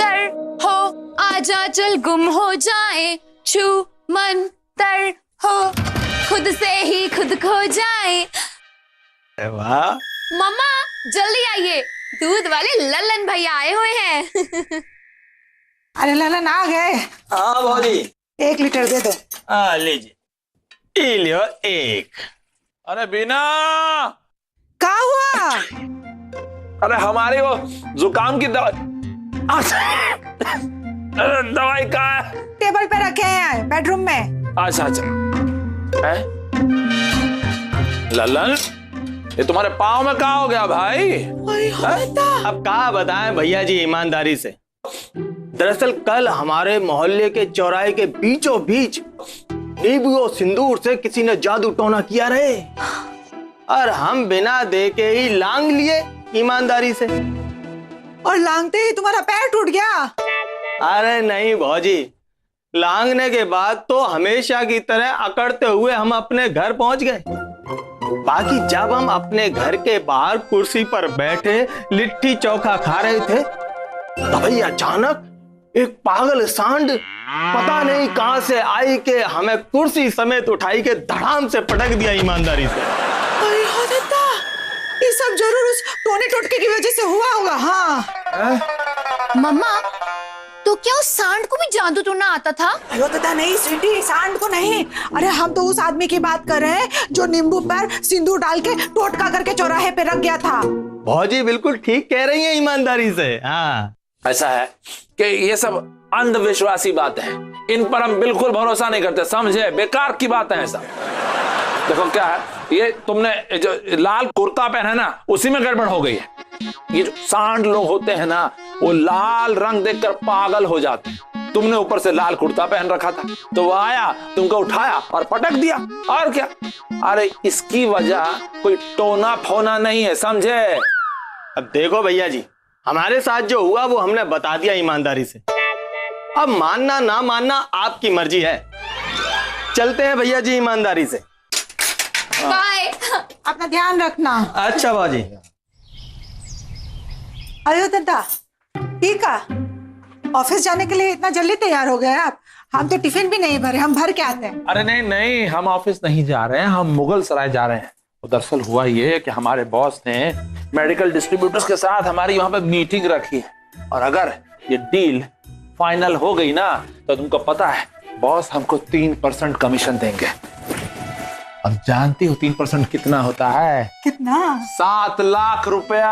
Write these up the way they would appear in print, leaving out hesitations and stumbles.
तर हो, आजा चल गुम हो जाए, छू मन तर हो, खुद से ही खुद खो जाए। वाह मम्मा जल्दी आइए, दूध वाले लल्लन भैया आए हुए हैं। अरे ललन आ गए। हाँ भौजी 1 लीटर दे दो। हाँ लीजिए, ये लियो 1। अरे बीना, क्या हुआ? अरे हमारी वो जुकाम की दवाई दवाई कहाँ है? टेबल पे रखे हैं बेडरूम में। अच्छा अच्छा है? ललन, ये तुम्हारे पाँव में कहाँ हो गया भाई? अब कहा बताएं भैया जी ईमानदारी से। दरअसल कल हमारे मोहल्ले के चौराहे के बीचों बीच नींबू और सिंदूर से किसी ने जादू टोना किया रहे, और हम बिना देखे ही लांग लिए ईमानदारी से। और लांगते ही तुम्हारा पैर टूट गया? अरे नहीं भौजी, लांगने के बाद तो हमेशा की तरह अकड़ते हुए हम अपने घर पहुंच गए। बाकी जब हम अपने घर के बाहर कुर्सी पर बैठे लिट्टी चोखा खा रहे थे, तभी अचानक एक पागल सांड पता नहीं कहां से आई कि हमें कुर्सी समेत उठाई के धड़ाम से पटक दिया ईमानदारी से। अरे हो देता, ये सब जरूर उस टोने टोटके की वजह से हुआ होगा। हाँ मम्मा, तो क्या उस सांड को भी जादू टोना आता था? अयो दादा नहीं स्वीटी, सांड को नहीं। अरे हम तो उस आदमी की बात कर रहे हैं जो नींबू पर सिंदूर डाल के टोटका करके चौराहे पे रख गया था। भौजी बिल्कुल ठीक कह रही है ईमानदारी से। हाँ ऐसा है कि ये सब अंधविश्वासी बातें हैं, इन पर हम बिल्कुल भरोसा नहीं करते, समझे? बेकार की बातें हैं सब। देखो क्या है, ये तुमने जो लाल कुर्ता पहना है ना, उसी में गड़बड़ हो गई है। ये जो सांड लोग होते हैं ना, वो लाल रंग देखकर पागल हो जाते हैं। तुमने ऊपर से लाल कुर्ता पहन रखा था, तो वो आया, तुमको उठाया और पटक दिया, और क्या। अरे इसकी वजह कोई टोना फोना नहीं है, समझे? अब देखो भैया जी, हमारे साथ जो हुआ वो हमने बता दिया ईमानदारी से। अब मानना ना मानना आपकी मर्जी है। चलते हैं भैया जी ईमानदारी से। बाय। अपना ध्यान रखना। अच्छा बाजी। अयो दादा ठीक है, ऑफिस जाने के लिए इतना जल्दी तैयार हो गए आप? हम तो टिफिन भी नहीं भरे, हम भर के आते हैं। अरे नहीं नहीं, हम ऑफिस नहीं जा रहे हैं, हम मुगल सराय जा रहे हैं। दरअसल हुआ ये कि हमारे बॉस ने मेडिकल डिस्ट्रीब्यूटर्स के साथ हमारी वहां पे मीटिंग रखी है, और अगर ये डील फाइनल हो गई ना, तो तुमको पता है बॉस हमको 3% कमीशन देंगे। अब जानती हो 3% कितना होता है? कितना? 7 लाख रुपया।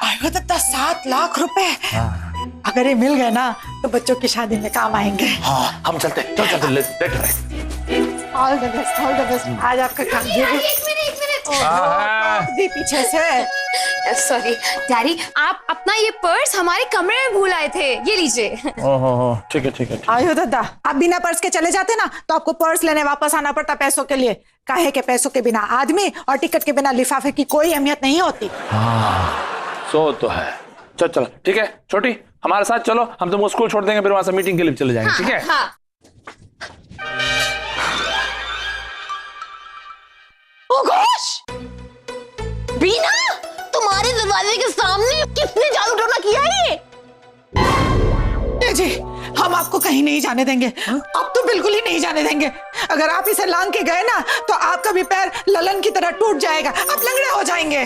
अयो दादा 7 लाख रुपए। अगर ये मिल गए ना तो बच्चों की शादी में काम आएंगे। हाँ हम चलते, चल चलते, let all the best, all the best. आज आपका काम जरूर। एक मिनट। दी पीछे से। सॉरी डैडी, आप अपना ये पर्स हमारे कमरे में भूल आए थे, ये लीजिए। ओहो ठीक है ठीक है। आयो दादा, आप बिना पर्स के चले जाते ना तो आपको पर्स लेने वापस आना पड़ता पैसों के लिए। काहे के पैसों के बिना आदमी और टिकट के बिना लिफाफे की कोई अहमियत नहीं होती। हाँ सो तो है। चल चल ठीक है, छोटी हमारे साथ चलो, हम तुमको स्कूल छोड़ देंगे, फिर वहां से मीटिंग के लिए चले जाएंगे। ठीक है? हाँ। ओ गोश! बीना, तुम्हारे दरवाजे के सामने किसने जादू टोना किया है? ये जी, हम आपको कहीं नहीं जाने देंगे। अब तो बिल्कुल ही नहीं जाने देंगे। अगर आप इसे लांग के गए ना तो आपका भी पैर ललन की तरह टूट जाएगा, आप लंगड़े हो जाएंगे।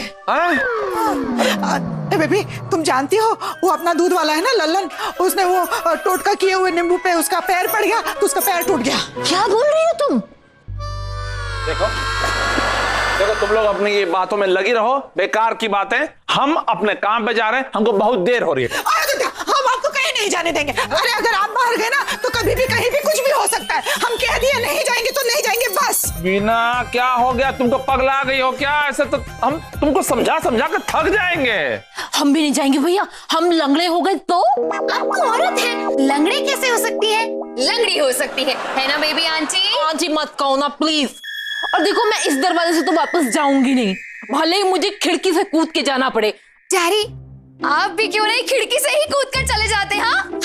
बेबी तुम जानती हो वो अपना दूध वाला है ना ललन, उसने वो टोटका किए हुए नींबू पे उसका पैर पड़ गया तो उसका पैर टूट गया। क्या बोल रही हो तुम? देखो देखो, तुम लोग अपनी ये बातों में लगी रहो, बेकार की बातें। हम अपने काम पे जा रहे हैं, हमको बहुत देर हो रही है। हम आपको कहीं नहीं जाने देंगे। अरे अगर आप बाहर गए ना तो कभी भी कहीं भी कुछ भी हो सकता है। हम कह दिए नहीं जाएंगे तो नहीं जाएंगे बस। बीना क्या हो गया, तुमको पगला गई हो क्या? ऐसे तो हम तुमको समझा समझा कर थक जाएंगे। हम भी नहीं जाएंगे भैया, हम लंगड़े हो गए तो? आप तो औरत है, लंगड़े कैसे हो सकती है? लंगड़ी हो सकती है ना बेबी आंटी? आंटी मत कहो ना प्लीज। और देखो मैं इस दरवाजे से तो वापस जाऊंगी नहीं, भले ही मुझे खिड़की से कूद के जाना पड़े। डैडी आप भी क्यों नहीं खिड़की से ही कूद कर चले जाते? हाँ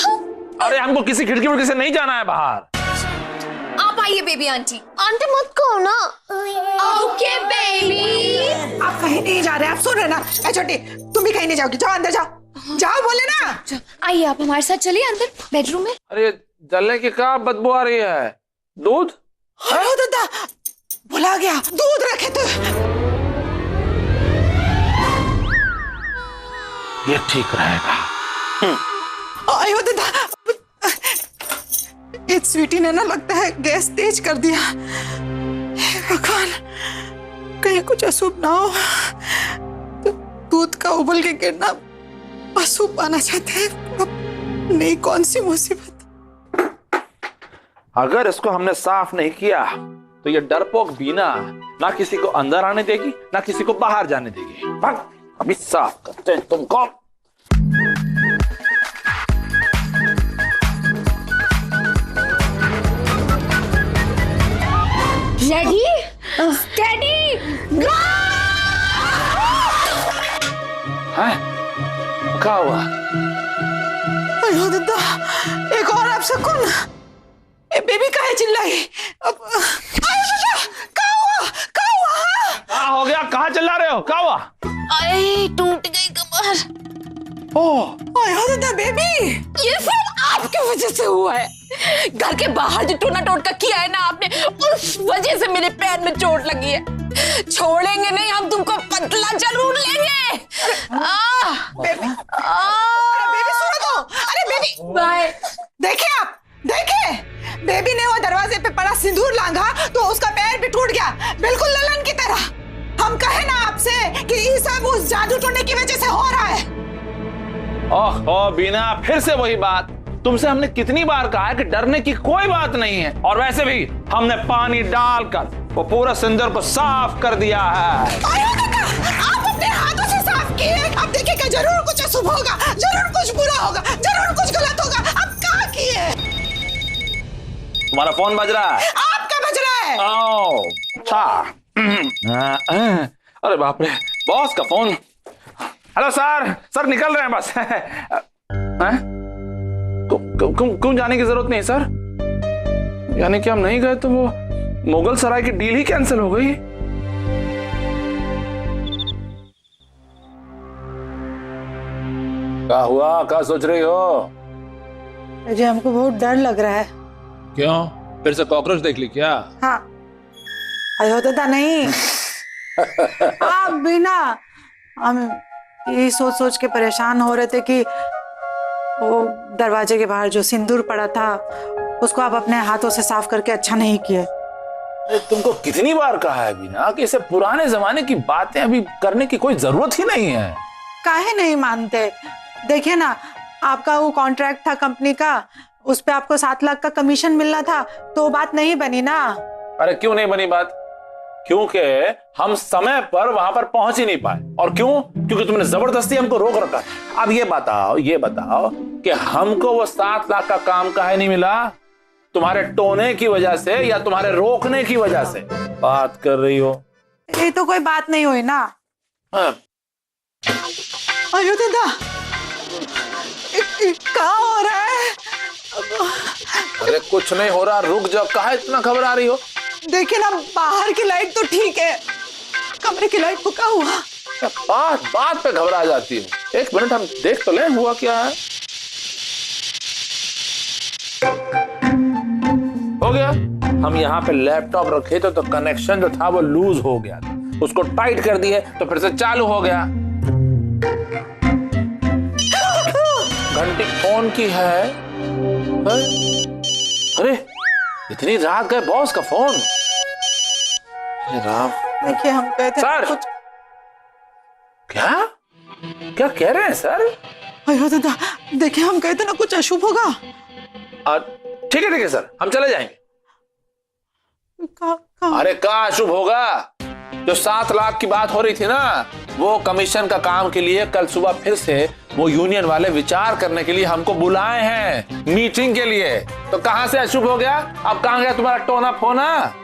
अरे हमको किसी खिड़की उड़की से नहीं जाना है बाहर। आप आइए बेबी आंटी। आंटी मत कहो ना। Okay baby. आप कहीं नहीं जा रहे, आप सुन रहे ना? छोटी तुम भी कहीं नहीं जाओगी, जाओ अंदर जाओ। जाओ बोले ना। आइए आप हमारे साथ चलिए अंदर बेडरूम में। अरे जलने की क्या बदबू आ रही है? दूध? अरे दादा भुला गया, दूध रखे थे। ये ठीक रहेगा। आयो दादा, एक स्वीटी ने ना लगता है गैस तेज कर दिया। हे भगवान, कहीं कुछ अशुभ ना हो। तो दूध का उबल के गिरना अशुभ माना जाता है। अब नहीं कौन सी मुसीबत। अगर इसको हमने साफ नहीं किया तो ये डरपोक बीना ना किसी को अंदर आने देगी ना किसी को बाहर जाने देगी। भाग, अभी साफ करते हैं तुमको। रेडी स्टेडी गो। है क्या हुआ? अयो दादा, एक और आप सुकून। ए बेबी काहे चिल्लाई? अब आयो दादा, क्या हुआ? क्या हुआ? हाँ? क्या हो गया? कहाँ चिल्ला रहे हो? क्या हुआ? अरे टूट गई कमर। ओह आयो दादा बेबी, ये सब आपकी वजह से हुआ है। घर के बाहर जो टोना टोटका किया है ना आपने, उस वजह से मेरे पैर में चोट लगी है। छोड़ेंगे नहीं हम तुमको, पतला जरूर लेंगे। बेबी, अरे बेबी सुनो तो। अरे बेबी बाय। देखिए आप, देखिए बेबी ने वो दरवाजे पे पड़ा सिंदूर लांघा तो उसका पैर भी टूट गया, बिल्कुल ललन की तरह। हम कहे ना आपसे कि ये सब उस जादू टोने की वजह से हो रहा है। ओह बीना, फिर से वही बात। तुमसे हमने कितनी बार कहा है कि डरने की कोई बात नहीं है। और वैसे भी हमने पानी डालकर वो पूरा सिंदूर को साफ कर दिया है। आप अपने हाथों से साफ किए। अब देखिएगा जरूर कुछ अशुभ होगा, जरूर कुछ बुरा होगा, जरूर कुछ गलत होगा। अब क्या किए? तुम्हारा फोन बज रहा है। आपका बज रहा है। ओह अच्छा। अरे बाप रे, बॉस का फोन। हेलो सर, सर निकल रहे हैं बस। क्यों जाने की जरूरत नहीं सर? यानी कि हम नहीं गए तो वो मुगल सराय की डील ही कैंसिल हो गई। क्या हुआ? क्या सोच रही हो? जी हमको बहुत डर लग रहा है। क्यों? फिर से कॉकरोच देख ली क्या? हाँ अयो दादा नहीं। आप भी ना, हम ये सोच सोच के परेशान हो रहे थे कि वो दरवाजे के बाहर जो सिंदूर पड़ा था उसको आप अपने हाथों से साफ करके अच्छा नहीं किए। अरे तुमको कितनी बार कहा है बीना कि इसे पुराने जमाने की बातें अभी करने की कोई जरूरत ही नहीं है। काहे नहीं मानते? देखिए ना, आपका वो कॉन्ट्रैक्ट था कंपनी का, उस पे आपको 7 लाख का कमीशन मिलना था, तो बात नहीं बनी ना। अरे क्यों नहीं बनी बात? क्योंकि हम समय पर वहां पर पहुंच ही नहीं पाए। और क्यों? क्योंकि तुमने जबरदस्ती हमको रोक रखा। अब ये बताओ कि हमको वो 7 लाख का काम काहे नहीं मिला? तुम्हारे टोने की वजह से या तुम्हारे रोकने की वजह से? बात कर रही हो? ये तो कोई बात नहीं हुई ना। हाँ। अयो दादा, क्या हो रहा है? अरे कुछ नहीं हो रहा, रुक जाओ। काहे इतना घबरा रही हो? देखिए ना, बाहर की लाइट तो ठीक है, कमरे की लाइट को क्या हुआ? बात पे घबरा जाती हूँ। एक मिनट हम देख तो लें हुआ क्या है। हो गया। हम यहाँ पे लैपटॉप रखे थे तो कनेक्शन जो था वो लूज हो गया, उसको टाइट कर दिए तो फिर से चालू हो गया। घंटी फोन की है। अरे इतनी रात गए बॉस का फोन। अरे राम। देखिए हम कहते सर कुछ। क्या क्या कह रहे हैं सर? अयो दादा, देखिए हम कहते ना कुछ अशुभ होगा। ठीक है सर, हम चले जाएंगे। अरे क्या अशुभ होगा? जो 7 लाख की बात हो रही थी ना, वो कमीशन का काम के लिए कल सुबह फिर से वो यूनियन वाले विचार करने के लिए हमको बुलाए हैं मीटिंग के लिए। तो कहां से अशुभ हो गया? अब कहां गया तुम्हारा टोना फोना?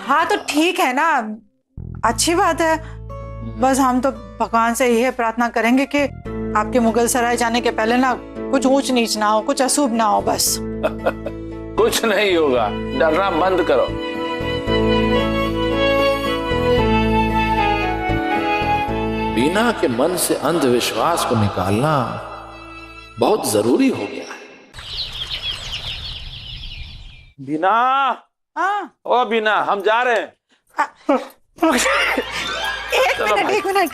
हाँ तो ठीक है ना, अच्छी बात है। बस हम तो भगवान से यही प्रार्थना करेंगे कि आपके मुगल सराय जाने के पहले ना कुछ ऊंच नीच ना हो, कुछ अशुभ ना हो बस। कुछ नहीं होगा, डरना बंद करो। बीना के मन से अंधविश्वास को निकालना बहुत जरूरी हो गया है। बीना, ओ बीना, हम जा रहे हैं। एक मिनट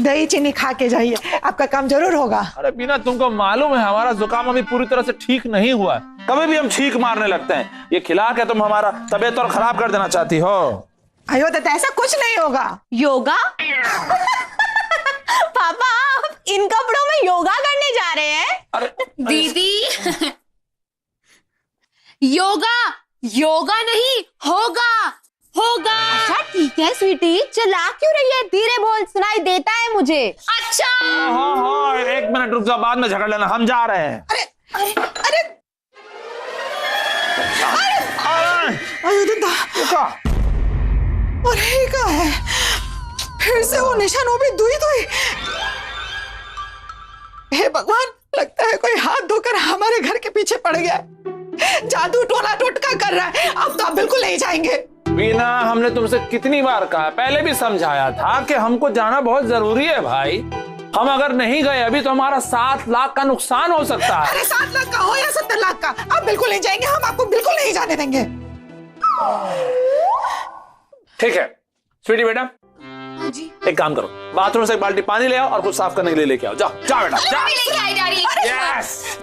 दही चीनी खा के जाइए, आपका काम जरूर होगा। अरे बीना, तुमको मालूम है हमारा जुकाम अभी पूरी तरह से ठीक नहीं हुआ है, कभी भी हम छींक मारने लगते हैं। ये खिला के तुम हमारा तबीयत और खराब कर देना चाहती हो। अयो तो ऐसा कुछ नहीं होगा। योगा? पापा आप इन कपड़ों में योगा करने जा रहे हैं? अरे दीदी योगा योगा नहीं होगा होगा। अच्छा ठीक है स्वीटी, चला क्यों रही है? धीरे बोल, सुनाई देता है मुझे। अच्छा हाँ हाँ, एक मिनट रुक जाओ, बाद में झगड़ लेना, हम जा रहे हैं। अरे अरे अरे अयो दादा, अरे क्या है? फिर से वो निशान, वो भी दुई दुई। हे भगवान, लगता है कोई हाथ धोकर हमारे घर के पीछे पड़ गया, जादू टोना टोटका कर रहा है। अब तो आप बिल्कुल नहीं जाएंगे। बीना, हमने तुमसे कितनी बार कहा, पहले भी समझाया था कि हमको जाना बहुत जरूरी है भाई। हम अगर नहीं गए अभी तो हमारा 7 लाख का नुकसान हो सकता है। अरे 7 लाख का हो या 70 लाख का, आप बिल्कुल नहीं जाएंगे, हम आपको बिल्कुल नहीं जाने देंगे। ठीक है स्वीटी बेटा, जी एक काम करो, बाथरूम से एक बाल्टी पानी ले आओ और कुछ साफ करने के लिए लेके आओ। जाओ जाओ बेटा, जाओ। मैं लेके आई डैडी। यस।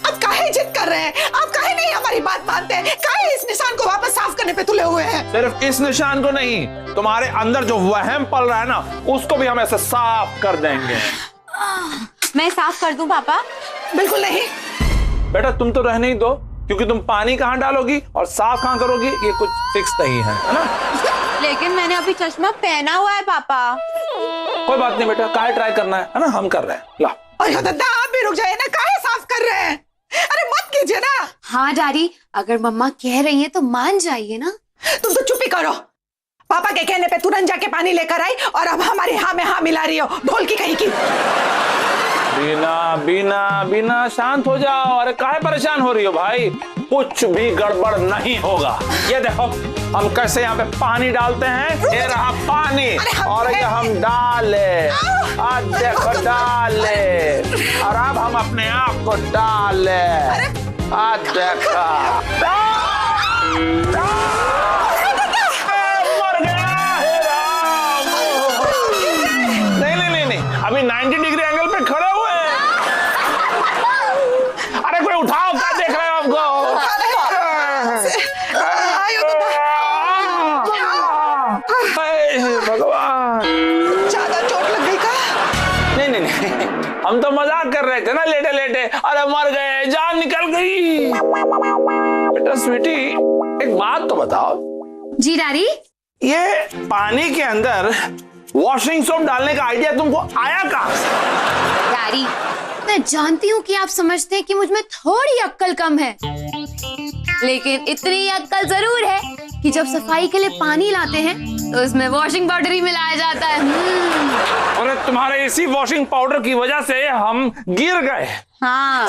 अब काहे जिद कर रहे हैं? आप काहे नहीं हमारी बात मानते हैं? काहे इस निशान को वापस साफ करने पे तुले हुए हैं? सिर्फ इस निशान को नहीं, तुम्हारे अंदर जो वहम पल रहा है ना, उसको भी हम ऐसे साफ कर देंगे। मैं साफ कर दूं पापा? बिल्कुल नहीं। बेटा तुम तो रहने ही दो, क्योंकि तुम पानी कहाँ डालोगी और साफ कहाँ करोगी ये कुछ फिक्स नहीं है ना। लेकिन मैंने अभी चश्मा पहना हुआ है पापा। कोई बात नहीं बेटा, काहे ट्राई करना है ना, हम कर रहे हैं। ला। अरे दादा, आप भी रुक जाइए ना, काहे साफ कर रहे हैं? अरे मत कीजिए ना। हाँ डैडी, अगर मम्मा कह रही है तो मान जाइए ना। तुम तो चुप ही करो। पापा के कहने पे तुरंत जाके पानी लेकर आई और अब हमारी हाँ में हाँ मिला रही हो, ढोल की कहीं की। बीना बीना बीना, शांत हो जाओ। अरे काहे परेशान हो रही हो भाई, कुछ भी गड़बड़ नहीं होगा। ये देखो हम कैसे यहाँ पे पानी डालते हैं, ये रहा पानी, और ये हम डाले, आज देखो डाले, और अब हम अपने आप को डाले, आज देखो मर गया। हे राम, नहीं, अभी 90 डिग्री एंगल पे खड़े हुए हैं। अरे कोई उठाओ, क्या देख रहे हो हमको? भगवान, ज्यादा चोट लग गई का? नहीं, हम तो मजाक कर रहे थे ना, लेटे लेटे। अरे मर गए, जान निकल गई। बेटा स्वीटी, एक बात तो बताओ। जी डैडी। ये पानी के अंदर वॉशिंग सोप डालने का आइडिया तुमको आया कहाँ से? डैडी, मैं जानती हूँ कि आप समझते हैं कि मुझ में थोड़ी अक्ल कम है, लेकिन इतनी अक्ल जरूर है कि जब सफाई के लिए पानी लाते हैं तो उसमें वॉशिंग पाउडर ही मिलाया जाता है। अरे तुम्हारे इसी वॉशिंग पाउडर की वजह से हम गिर गए। हाँ।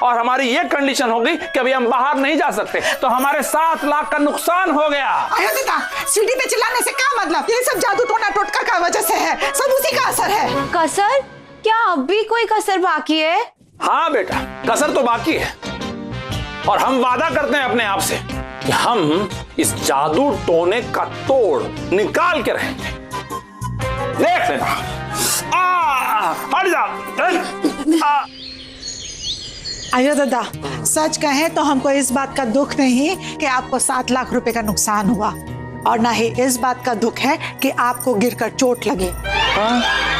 और हमारी ये कंडीशन हो गई कि अभी हम बाहर नहीं जा सकते, तो हमारे 7 लाख का नुकसान हो गया। अयो दादा, सीढ़ी पे चिल्लाने से क्या मतलब? ये सब जादू टोना टोटका का वजह से है, सब उसी का असर है। कसर? क्या अब भी कोई कसर बाकी है? हाँ बेटा, कसर तो बाकी है, और हम वादा करते हैं अपने आप से कि हम इस जादू टोने का तोड़ निकाल के रहेंगे। देख लेना। हट जा। अयो दादा, सच कहें तो हमको इस बात का दुख नहीं कि आपको 7 लाख रुपए का नुकसान हुआ, और ना ही इस बात का दुख है कि आपको गिरकर चोट लगे,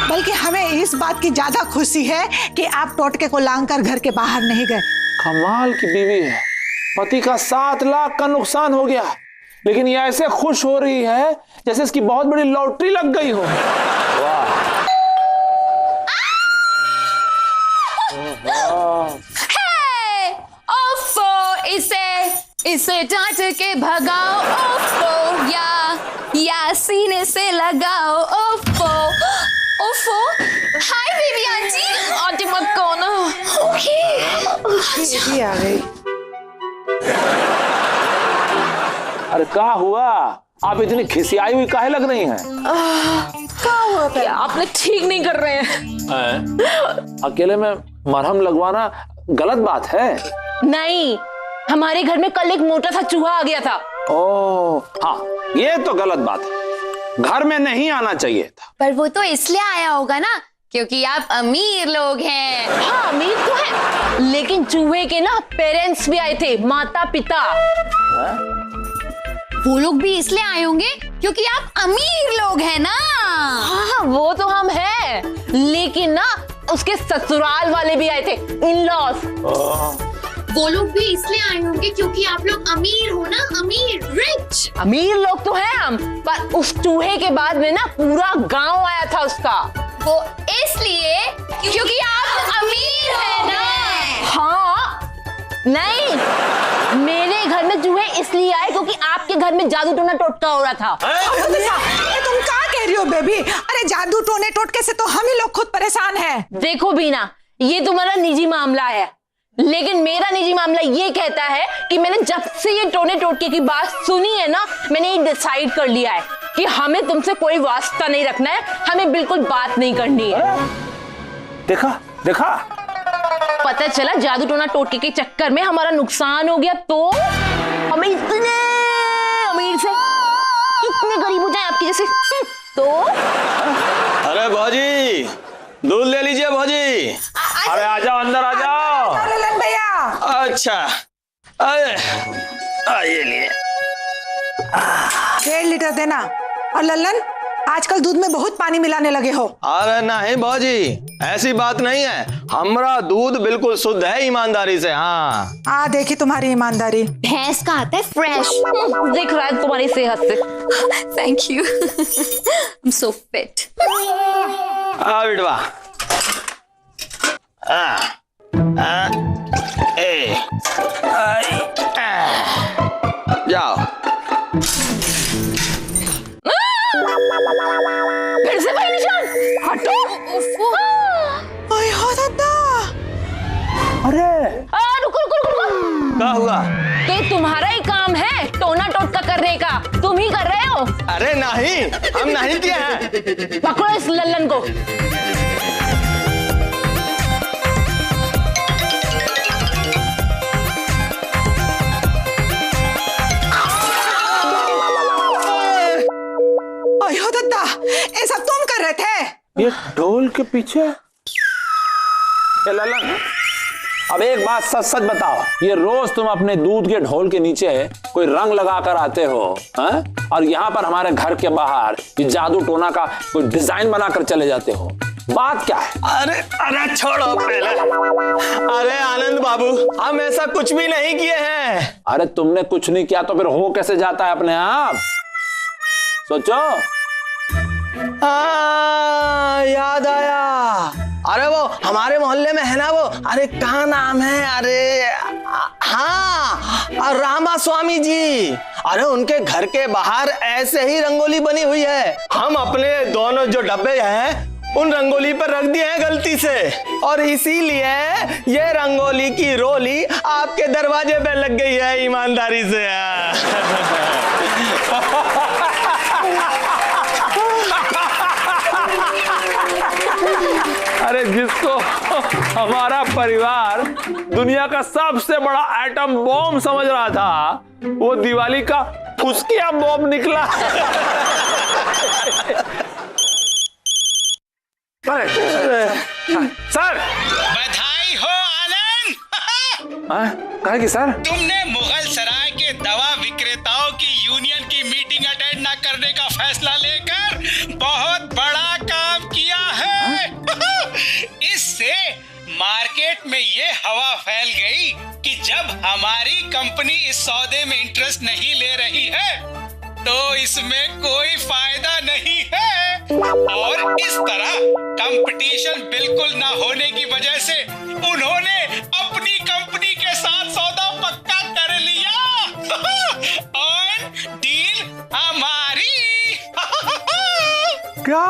बल्कि हमें इस बात की ज्यादा खुशी है कि आप टोटके को लांघकर घर के बाहर नहीं गए। कमाल की बीवी है, पति का 7 लाख का नुकसान हो गया, लेकिन ये ऐसे खुश हो रही है जैसे इसकी बहुत बड़ी लॉटरी लग गई हो। वाह। इसे डांट के भगाओ, ओफो, या सीने से लगाओ, ओफो ओफो। हाय बेबी आंटी मत कहो ना। ओके आ गई। अरे क्या हुआ, आप इतनी खिसियाई हुई काहे लग रही हैं? क्या हुआ ये आपने ठीक नहीं कर रहे हैं। अकेले में मरहम लगवाना गलत बात है। नहीं, हमारे घर में कल एक मोटा सा चूहा आ गया था। ओह हाँ, ये तो गलत बात है, घर में नहीं आना चाहिए था। पर वो तो इसलिए आया होगा ना क्योंकि आप अमीर लोग हैं। हाँ अमीर तो है, लेकिन चूहे के ना पेरेंट्स भी आए थे, माता पिता। वो लोग भी इसलिए आए होंगे क्योंकि आप अमीर लोग हैं ना। हाँ वो तो हम हैं, लेकिन ना उसके ससुराल वाले भी आए थे, इन लॉज। वो लोग भी इसलिए आए होंगे क्योंकि आप लोग अमीर हो ना, अमीर, रिच। अमीर लोग तो हैं हम, पर उस चूहे के बाद में ना पूरा गांव आया था उसका। वो इसलिए क्योंकि आप अमीर हैं ना। हाँ नहीं, मेरे घर में चूहे इसलिए आए क्योंकि आपके घर में जादू टोना टोटका हो रहा था। ये तुम क्या कह रही हो बेबी? अरे जादू टोने टोटके से तो हम ही लोग खुद परेशान हैं। देखो बीना, ये तुम्हारा निजी मामला है, लेकिन मेरा निजी मामला ये कहता है कि मैंने जब से ये टोने टोटके की बात सुनी है ना, मैंने ये डिसाइड कर लिया है कि हमें तुमसे कोई वास्ता नहीं रखना है, हमें बिल्कुल बात नहीं करनी है। देखा देखा, पता चला जादू टोना टोटके के चक्कर में हमारा नुकसान हो गया तो हमें इतने अमीर से इतने गरीब हो जाए आपके जैसे तो। अरे भौजी, दूध ले लीजिए भौजी। अरे आ जाओ, अंदर आ जाओ। ललन भैया, अच्छा, अरे ये लिए 1.5 लीटर देना। और ललन, आजकल दूध में बहुत पानी मिलाने लगे हो। अरे नहीं भौजी, ऐसी बात नहीं है, हमारा दूध बिल्कुल शुद्ध है, ईमानदारी से। हाँ देखी तुम्हारी ईमानदारी। भैंस का आता है फ्रेश। दिख रहा है तुम्हारी सेहत से। Thank you. I am so fit. बिटवा, जाओ। फिर से वही निशान, हटो। ओए हो दादा। रुको रुको रुको, क्या हुआ? तो ये तुम्हारा ही काम है टोना टोटका करने का, तुम ही कर रहे हो। अरे नहीं, हम नहीं किए हैं। पकड़ो इस लल्लन को। ओए हो दादा, ये सब तुम कर रहे थे? ये ढोल के पीछे? ए ललन, अब एक बात सच सच बताओ, ये रोज तुम अपने दूध के ढोल के नीचे कोई रंग लगा कर आते हो, हैं? और यहाँ पर हमारे घर के बाहर ये जादू टोना का कोई डिजाइन बनाकर चले जाते हो, बात क्या है? अरे अरे छोड़ो पहले। अरे आनंद बाबू, हम ऐसा कुछ भी नहीं किए हैं। अरे तुमने कुछ नहीं किया तो फिर हो कैसे जाता है अपने आप? सोचो। याद आया। अरे वो हमारे मोहल्ले में है ना, वो अरे क्या नाम है, अरे हाँ, रामा स्वामी जी। अरे उनके घर के बाहर ऐसे ही रंगोली बनी हुई है, हम अपने दोनों जो डब्बे हैं उन रंगोली पर रख दिए हैं गलती से, और इसीलिए ये रंगोली की रोली आपके दरवाजे पे लग गई है, ईमानदारी से। अरे जिसको हमारा परिवार दुनिया का सबसे बड़ा एटम बॉम्ब समझ रहा था, वो दिवाली का फुसकिया बॉम्ब निकला। सर बधाई हो आनंद। कहा कि सर तुमने मुगल सराय के दवा विक्रेताओं की यूनियन की मीटिंग अटेंड न करने का फैसला लेकर बहुत बड़ा काम किया है। इससे मार्केट में ये हवा फैल गई कि जब हमारी कंपनी इस सौदे में इंटरेस्ट नहीं ले रही है तो इसमें कोई फायदा नहीं है, और इस तरह कंपटीशन बिल्कुल ना होने की वजह से उन्होंने अपनी कंपनी के साथ सौदा पक्का कर लिया और डील हमारी। क्या?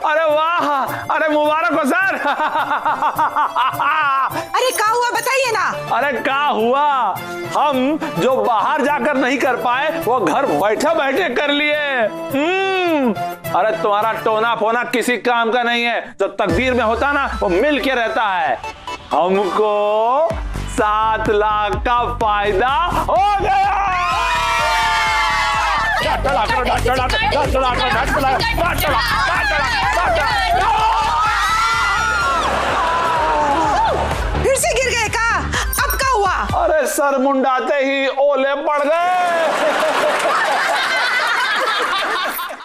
अरे वाह, अरे मुबारक हो सर। अरे क्या हुआ बताइए ना। अरे क्या हुआ, हम जो बाहर जाकर नहीं कर पाए वो घर बैठे बैठे कर लिए। अरे तुम्हारा टोना फोना किसी काम का नहीं है। जो तकदीर में होता ना वो मिल के रहता है। हमको 7 लाख का फायदा हो गया। फिर से गिर गए का? अब क्या हुआ? अरे सर मुंडाते ही ओले पड़ गए।